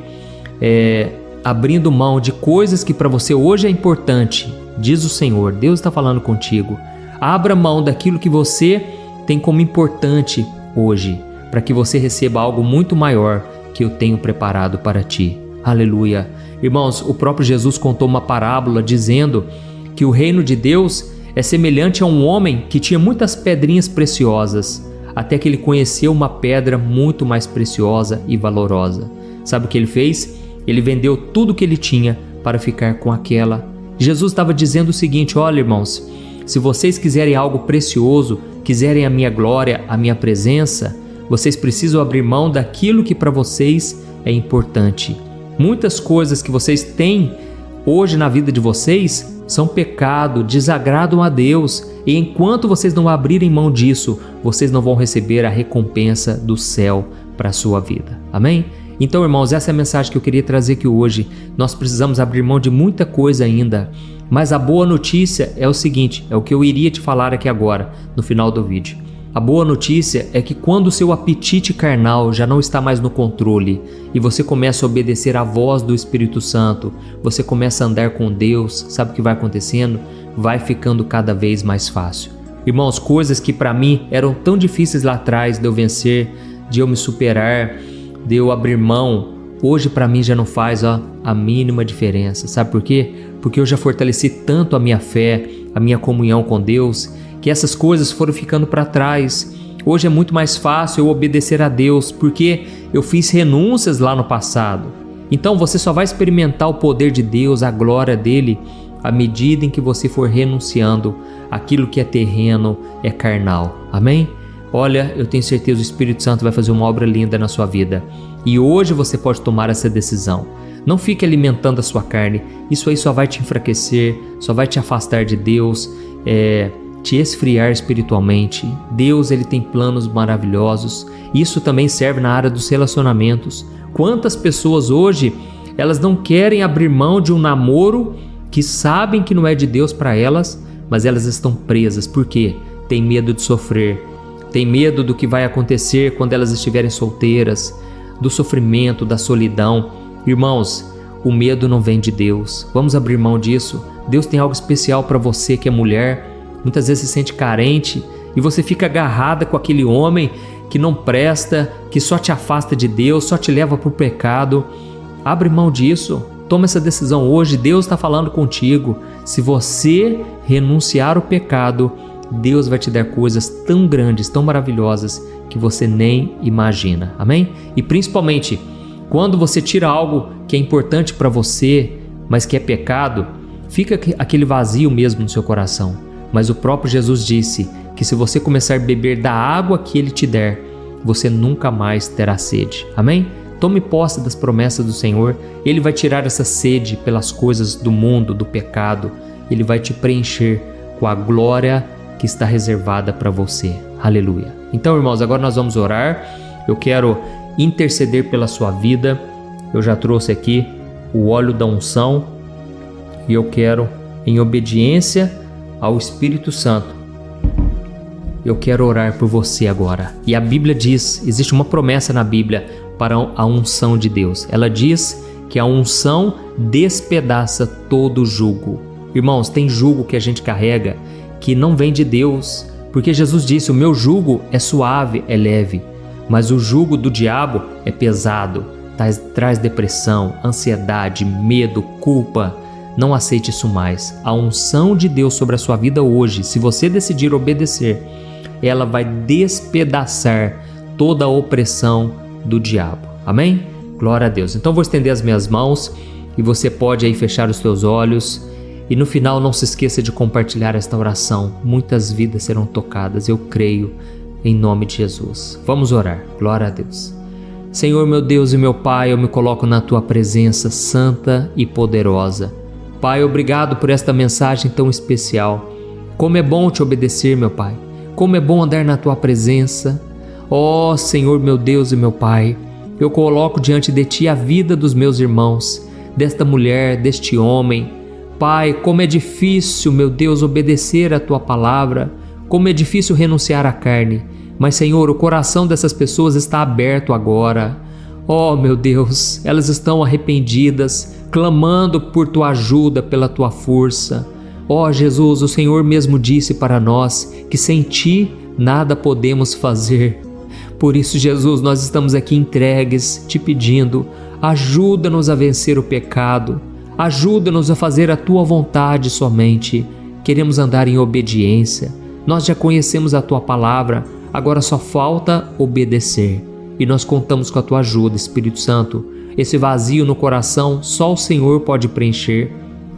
abrindo mão de coisas que para você hoje é importante. Diz o Senhor, Deus está falando contigo. Abra mão daquilo que você tem como importante hoje, para que você receba algo muito maior que eu tenho preparado para ti. Aleluia. Irmãos, o próprio Jesus contou uma parábola dizendo que o reino de Deus é semelhante a um homem que tinha muitas pedrinhas preciosas, até que ele conheceu uma pedra muito mais preciosa e valorosa. Sabe o que ele fez? Ele vendeu tudo que ele tinha para ficar com aquela. Jesus estava dizendo o seguinte, olha, irmãos, se vocês quiserem algo precioso, quiserem a minha glória, a minha presença, vocês precisam abrir mão daquilo que para vocês é importante. Muitas coisas que vocês têm hoje na vida de vocês são pecado, desagradam a Deus. E enquanto vocês não abrirem mão disso, vocês não vão receber a recompensa do céu para a sua vida. Amém? Então, irmãos, essa é a mensagem que eu queria trazer aqui hoje. Nós precisamos abrir mão de muita coisa ainda. Mas a boa notícia é o seguinte, é o que eu iria te falar aqui agora, no final do vídeo. A boa notícia é que quando o seu apetite carnal já não está mais no controle e você começa a obedecer à voz do Espírito Santo, você começa a andar com Deus, sabe o que vai acontecendo? Vai ficando cada vez mais fácil. Irmãos, coisas que para mim eram tão difíceis lá atrás de eu vencer, de eu me superar, de eu abrir mão, hoje para mim já não faz a mínima diferença. Sabe por quê? Porque eu já fortaleci tanto a minha fé, a minha comunhão com Deus, que essas coisas foram ficando para trás. Hoje é muito mais fácil eu obedecer a Deus, porque eu fiz renúncias lá no passado. Então você só vai experimentar o poder de Deus, a glória dele, à medida em que você for renunciando aquilo que é terreno, é carnal. Amém? Olha, eu tenho certeza que o Espírito Santo vai fazer uma obra linda na sua vida. E hoje você pode tomar essa decisão. Não fique alimentando a sua carne. Isso aí só vai te enfraquecer, só vai te afastar de Deus, te esfriar espiritualmente. Deus, ele tem planos maravilhosos. Isso também serve na área dos relacionamentos. Quantas pessoas hoje, elas não querem abrir mão de um namoro que sabem que não é de Deus para elas, mas elas estão presas. Por quê? Tem medo de sofrer. Tem medo do que vai acontecer quando elas estiverem solteiras, do sofrimento, da solidão. Irmãos, o medo não vem de Deus. Vamos abrir mão disso. Deus tem algo especial para você que é mulher. Muitas vezes se sente carente e você fica agarrada com aquele homem que não presta, que só te afasta de Deus, só te leva para o pecado. Abre mão disso. Toma essa decisão hoje. Deus está falando contigo. Se você renunciar ao pecado, Deus vai te dar coisas tão grandes, tão maravilhosas, que você nem imagina. Amém? E principalmente, quando você tira algo que é importante para você, mas que é pecado, fica aquele vazio mesmo no seu coração. Mas o próprio Jesus disse que se você começar a beber da água que Ele te der, você nunca mais terá sede. Amém? Tome posse das promessas do Senhor. Ele vai tirar essa sede pelas coisas do mundo, do pecado. Ele vai te preencher com a glória que está reservada para você. Aleluia. Então, irmãos, agora nós vamos orar. Eu quero interceder pela sua vida. Eu já trouxe aqui o óleo da unção e eu quero, em obediência ao Espírito Santo, eu quero orar por você agora. E a Bíblia diz, existe uma promessa na Bíblia para a unção de Deus. Ela diz que a unção despedaça todo jugo. Irmãos, tem jugo que a gente carrega que não vem de Deus, porque Jesus disse: o meu jugo é suave, é leve, mas o jugo do diabo é pesado, traz depressão, ansiedade, medo, culpa. Não aceite isso mais. A unção de Deus sobre a sua vida hoje, se você decidir obedecer, ela vai despedaçar toda a opressão do diabo. Amém? Glória a Deus. Então vou estender as minhas mãos e você pode aí fechar os teus olhos. E no final não se esqueça de compartilhar esta oração. Muitas vidas serão tocadas, eu creio, em nome de Jesus. Vamos orar. Glória a Deus. Senhor, meu Deus e meu Pai, eu me coloco na Tua presença santa e poderosa. Pai, obrigado por esta mensagem tão especial. Como é bom Te obedecer, meu Pai. Como é bom andar na Tua presença. Ó Senhor, meu Deus e meu Pai, eu coloco diante de Ti a vida dos meus irmãos, desta mulher, deste homem. Pai, como é difícil, meu Deus, obedecer a Tua palavra, como é difícil renunciar à carne. Mas, Senhor, o coração dessas pessoas está aberto agora. Oh, meu Deus, elas estão arrependidas, clamando por Tua ajuda, pela Tua força. Oh, Jesus, o Senhor mesmo disse para nós que sem Ti nada podemos fazer. Por isso, Jesus, nós estamos aqui entregues, Te pedindo, ajuda-nos a vencer o pecado, ajuda-nos a fazer a Tua vontade somente. Queremos andar em obediência. Nós já conhecemos a Tua palavra, agora só falta obedecer. E nós contamos com a Tua ajuda, Espírito Santo. Esse vazio no coração, só o Senhor pode preencher.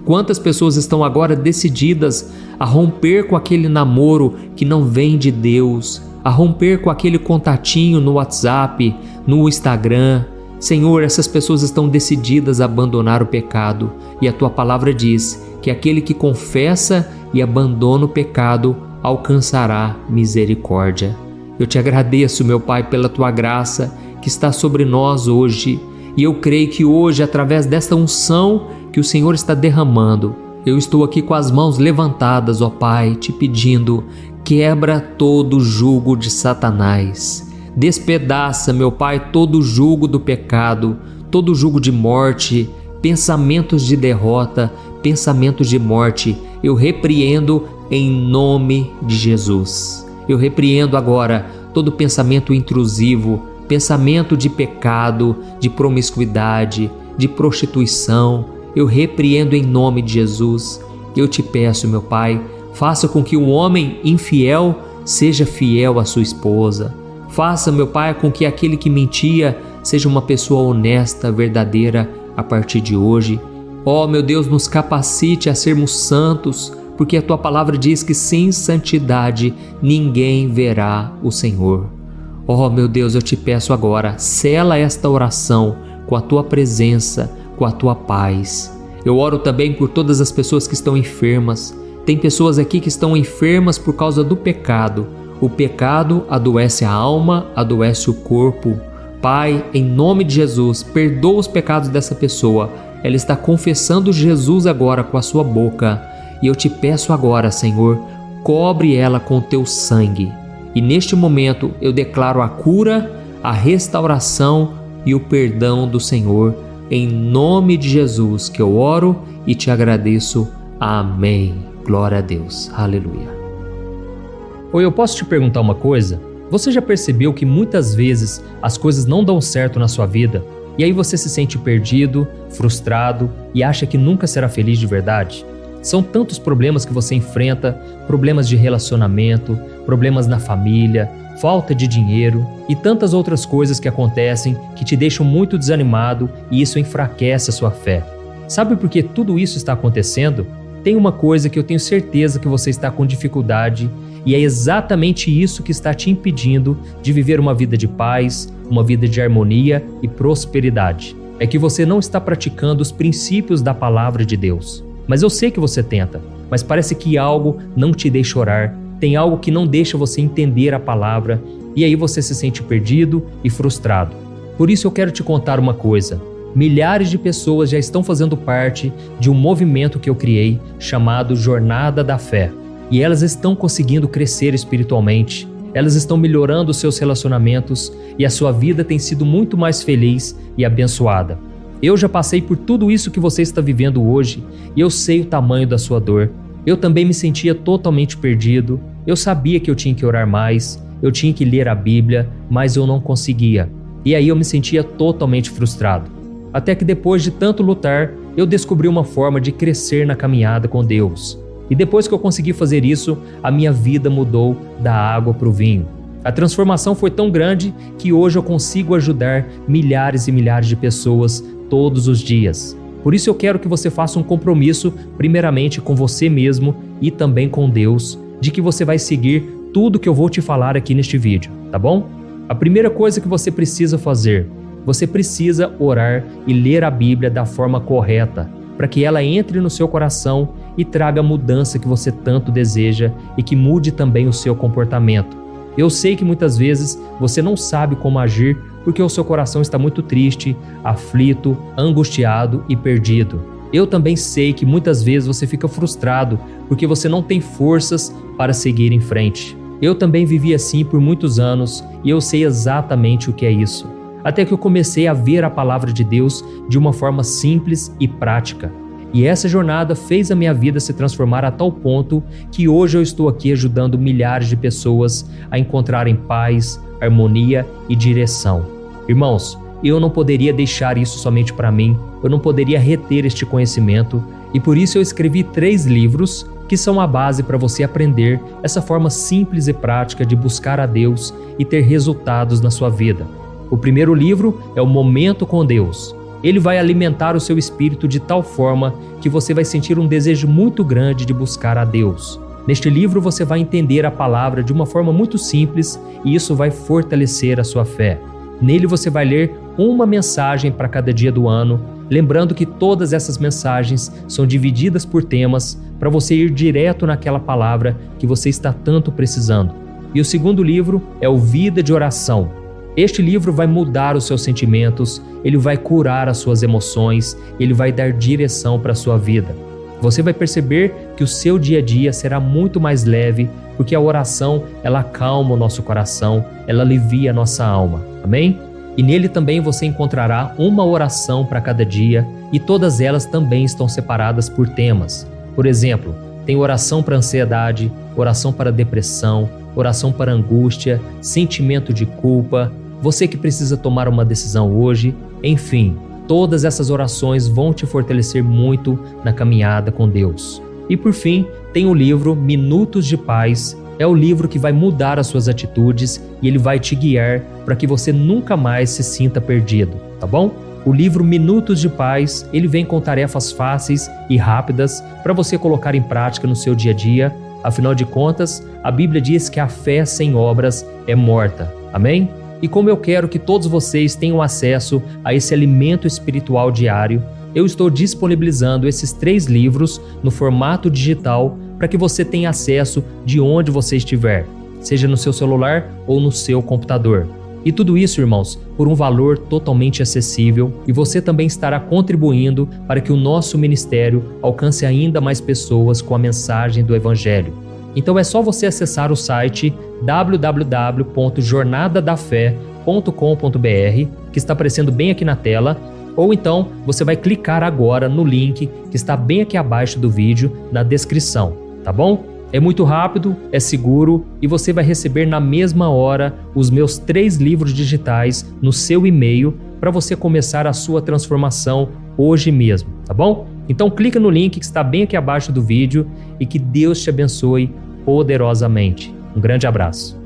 Quantas pessoas estão agora decididas a romper com aquele namoro que não vem de Deus, a romper com aquele contatinho no WhatsApp, no Instagram. Senhor, essas pessoas estão decididas a abandonar o pecado. E a Tua palavra diz que aquele que confessa e abandona o pecado alcançará misericórdia. Eu Te agradeço, meu Pai, pela Tua graça que está sobre nós hoje. E eu creio que hoje, através desta unção que o Senhor está derramando, eu estou aqui com as mãos levantadas, ó Pai, Te pedindo, quebra todo o jugo de Satanás. Despedaça, meu Pai, todo o jugo do pecado, todo o jugo de morte, pensamentos de derrota, pensamentos de morte. Eu repreendo em nome de Jesus. Eu repreendo agora todo pensamento intrusivo, pensamento de pecado, de promiscuidade, de prostituição. Eu repreendo em nome de Jesus. Eu Te peço, meu Pai, faça com que o homem infiel seja fiel à sua esposa. Faça, meu Pai, com que aquele que mentia seja uma pessoa honesta, verdadeira a partir de hoje. Ó, meu Deus, nos capacite a sermos santos, porque a Tua palavra diz que sem santidade ninguém verá o Senhor. Ó, meu Deus, eu Te peço agora, sela esta oração com a Tua presença, com a Tua paz. Eu oro também por todas as pessoas que estão enfermas. Tem pessoas aqui que estão enfermas por causa do pecado. O pecado adoece a alma, adoece o corpo. Pai, em nome de Jesus, perdoa os pecados dessa pessoa. Ela está confessando Jesus agora com a sua boca. E eu Te peço agora, Senhor, cobre ela com o Teu sangue. E neste momento eu declaro a cura, a restauração e o perdão do Senhor. Em nome de Jesus que eu oro e Te agradeço. Amém. Glória a Deus. Aleluia. Oi, eu posso te perguntar uma coisa? Você já percebeu que muitas vezes as coisas não dão certo na sua vida? E aí você se sente perdido, frustrado e acha que nunca será feliz de verdade? São tantos problemas que você enfrenta, problemas de relacionamento, problemas na família, falta de dinheiro e tantas outras coisas que acontecem que te deixam muito desanimado e isso enfraquece a sua fé. Sabe por que tudo isso está acontecendo? Tem uma coisa que eu tenho certeza que você está com dificuldade e é exatamente isso que está te impedindo de viver uma vida de paz, uma vida de harmonia e prosperidade. É que você não está praticando os princípios da palavra de Deus. Mas eu sei que você tenta, mas parece que algo não te deixa orar, tem algo que não deixa você entender a palavra, e aí você se sente perdido e frustrado. Por isso eu quero te contar uma coisa. Milhares de pessoas já estão fazendo parte de um movimento que eu criei chamado Jornada da Fé. E elas estão conseguindo crescer espiritualmente, elas estão melhorando seus relacionamentos e a sua vida tem sido muito mais feliz e abençoada. Eu já passei por tudo isso que você está vivendo hoje e eu sei o tamanho da sua dor. Eu também me sentia totalmente perdido, eu sabia que eu tinha que orar mais, eu tinha que ler a Bíblia, mas eu não conseguia. E aí eu me sentia totalmente frustrado. Até que depois de tanto lutar, eu descobri uma forma de crescer na caminhada com Deus. E depois que eu consegui fazer isso, a minha vida mudou da água para o vinho. A transformação foi tão grande que hoje eu consigo ajudar milhares e milhares de pessoas todos os dias. Por isso eu quero que você faça um compromisso, primeiramente com você mesmo e também com Deus, de que você vai seguir tudo que eu vou te falar aqui neste vídeo, tá bom? A primeira coisa que você precisa fazer, você precisa orar e ler a Bíblia da forma correta, para que ela entre no seu coração e traga a mudança que você tanto deseja e que mude também o seu comportamento. Eu sei que muitas vezes você não sabe como agir porque o seu coração está muito triste, aflito, angustiado e perdido. Eu também sei que muitas vezes você fica frustrado porque você não tem forças para seguir em frente. Eu também vivi assim por muitos anos e eu sei exatamente o que é isso. Até que eu comecei a ver a palavra de Deus de uma forma simples e prática. E essa jornada fez a minha vida se transformar a tal ponto que hoje eu estou aqui ajudando milhares de pessoas a encontrarem paz, harmonia e direção. Irmãos, eu não poderia deixar isso somente para mim, eu não poderia reter este conhecimento e por isso eu escrevi 3 livros que são a base para você aprender essa forma simples e prática de buscar a Deus e ter resultados na sua vida. O primeiro livro é o Momento com Deus. Ele vai alimentar o seu espírito de tal forma que você vai sentir um desejo muito grande de buscar a Deus. Neste livro você vai entender a palavra de uma forma muito simples e isso vai fortalecer a sua fé. Nele você vai ler uma mensagem para cada dia do ano, lembrando que todas essas mensagens são divididas por temas para você ir direto naquela palavra que você está tanto precisando. E o segundo livro é o Vida de Oração. Este livro vai mudar os seus sentimentos, ele vai curar as suas emoções, ele vai dar direção para a sua vida. Você vai perceber que o seu dia a dia será muito mais leve, porque a oração, ela acalma o nosso coração, ela alivia a nossa alma. Amém? E nele também você encontrará uma oração para cada dia e todas elas também estão separadas por temas. Por exemplo, tem oração para ansiedade, oração para depressão, oração para angústia, sentimento de culpa, você que precisa tomar uma decisão hoje, enfim, todas essas orações vão te fortalecer muito na caminhada com Deus. E por fim, tem o livro Minutos de Paz, é o livro que vai mudar as suas atitudes e ele vai te guiar para que você nunca mais se sinta perdido, tá bom? O livro Minutos de Paz, ele vem com tarefas fáceis e rápidas para você colocar em prática no seu dia a dia. Afinal de contas, a Bíblia diz que a fé sem obras é morta. Amém? E como eu quero que todos vocês tenham acesso a esse alimento espiritual diário, eu estou disponibilizando esses 3 livros no formato digital para que você tenha acesso de onde você estiver, seja no seu celular ou no seu computador. E tudo isso, irmãos, por um valor totalmente acessível e você também estará contribuindo para que o nosso ministério alcance ainda mais pessoas com a mensagem do Evangelho. Então é só você acessar o site www.jornadadafé.com.br, que está aparecendo bem aqui na tela, ou então você vai clicar agora no link que está bem aqui abaixo do vídeo, na descrição, tá bom? É muito rápido, é seguro e você vai receber na mesma hora os meus 3 livros digitais no seu e-mail para você começar a sua transformação hoje mesmo, tá bom? Então clica no link que está bem aqui abaixo do vídeo e que Deus te abençoe poderosamente. Um grande abraço.